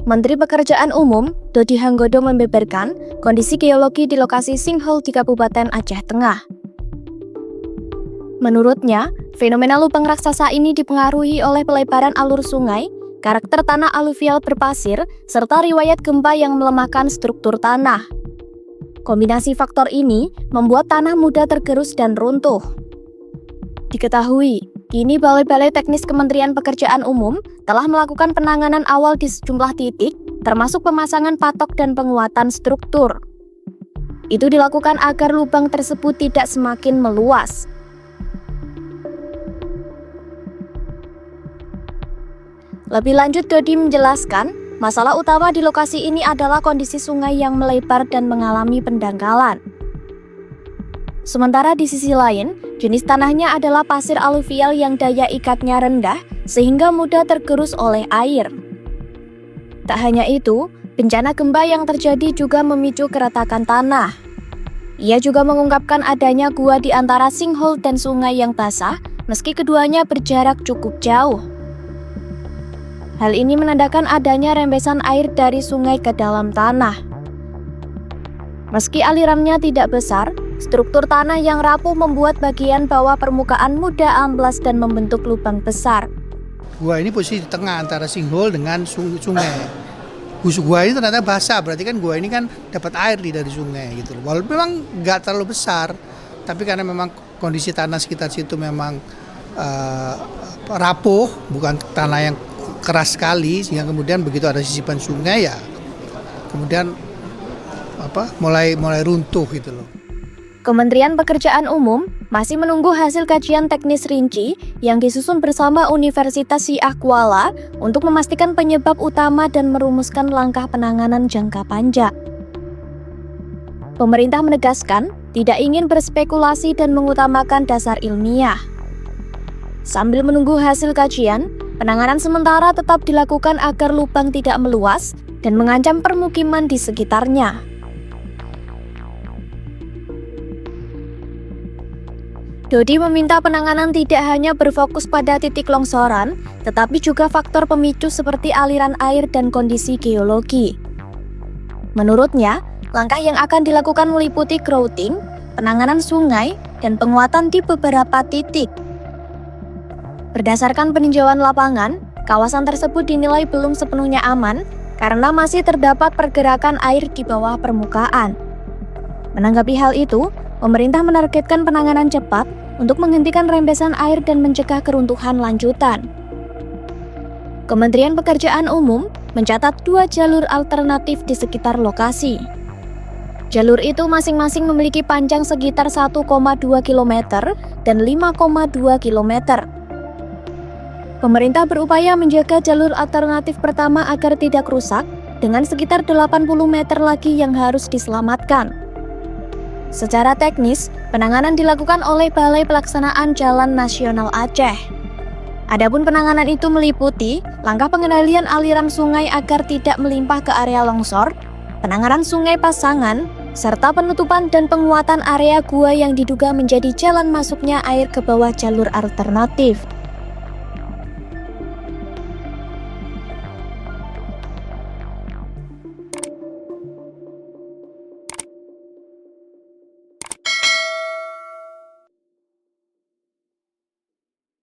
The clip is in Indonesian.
Menteri Pekerjaan Umum, Dodi Hanggodo membeberkan kondisi geologi di lokasi sinkhole di Kabupaten Aceh Tengah. Menurutnya, fenomena lubang raksasa ini dipengaruhi oleh pelebaran alur sungai, karakter tanah aluvial berpasir, serta riwayat gempa yang melemahkan struktur tanah. Kombinasi faktor ini membuat tanah mudah tergerus dan runtuh. Diketahui, kini Balai-Balai Teknis Kementerian Pekerjaan Umum telah melakukan penanganan awal di sejumlah titik, termasuk pemasangan patok dan penguatan struktur. Itu dilakukan agar lubang tersebut tidak semakin meluas. Lebih lanjut, Dodi menjelaskan, masalah utama di lokasi ini adalah kondisi sungai yang melebar dan mengalami pendangkalan. Sementara di sisi lain, jenis tanahnya adalah pasir aluvial yang daya ikatnya rendah sehingga mudah tergerus oleh air. Tak hanya itu, bencana gempa yang terjadi juga memicu keretakan tanah. Ia juga mengungkapkan adanya gua di antara sinkhole dan sungai yang basah, meski keduanya berjarak cukup jauh. Hal ini menandakan adanya rembesan air dari sungai ke dalam tanah. Meski alirannya tidak besar, struktur tanah yang rapuh membuat bagian bawah permukaan mudah amblas dan membentuk lubang besar. Gua ini posisi di tengah antara sinkhole dengan sungai. Gua ini ternyata basah, berarti kan gua ini kan dapat air dari sungai gitu. Walaupun memang nggak terlalu besar, tapi karena memang kondisi tanah sekitar situ memang rapuh, bukan tanah yang keras sekali, sehingga kemudian begitu ada sisipan sungai ya kemudian mulai runtuh gitu loh. Kementerian Pekerjaan Umum masih menunggu hasil kajian teknis rinci yang disusun bersama Universitas Syiah Kuala untuk memastikan penyebab utama dan merumuskan langkah penanganan jangka panjang. Pemerintah menegaskan tidak ingin berspekulasi dan mengutamakan dasar ilmiah. Sambil menunggu hasil kajian, penanganan sementara tetap dilakukan agar lubang tidak meluas dan mengancam permukiman di sekitarnya. Dodi meminta penanganan tidak hanya berfokus pada titik longsoran, tetapi juga faktor pemicu seperti aliran air dan kondisi geologi. Menurutnya, langkah yang akan dilakukan meliputi grouting, penanganan sungai, dan penguatan di beberapa titik. Berdasarkan peninjauan lapangan, kawasan tersebut dinilai belum sepenuhnya aman karena masih terdapat pergerakan air di bawah permukaan. Menanggapi hal itu, pemerintah menargetkan penanganan cepat untuk menghentikan rembesan air dan mencegah keruntuhan lanjutan. Kementerian Pekerjaan Umum mencatat 2 jalur alternatif di sekitar lokasi. Jalur itu masing-masing memiliki panjang sekitar 1,2 km dan 5,2 km. Pemerintah berupaya menjaga jalur alternatif pertama agar tidak rusak dengan sekitar 80 meter lagi yang harus diselamatkan. Secara teknis, penanganan dilakukan oleh Balai Pelaksanaan Jalan Nasional Aceh. Adapun penanganan itu meliputi langkah pengendalian aliran sungai agar tidak melimpah ke area longsor, penanganan sungai pasangan, serta penutupan dan penguatan area gua yang diduga menjadi jalan masuknya air ke bawah jalur alternatif.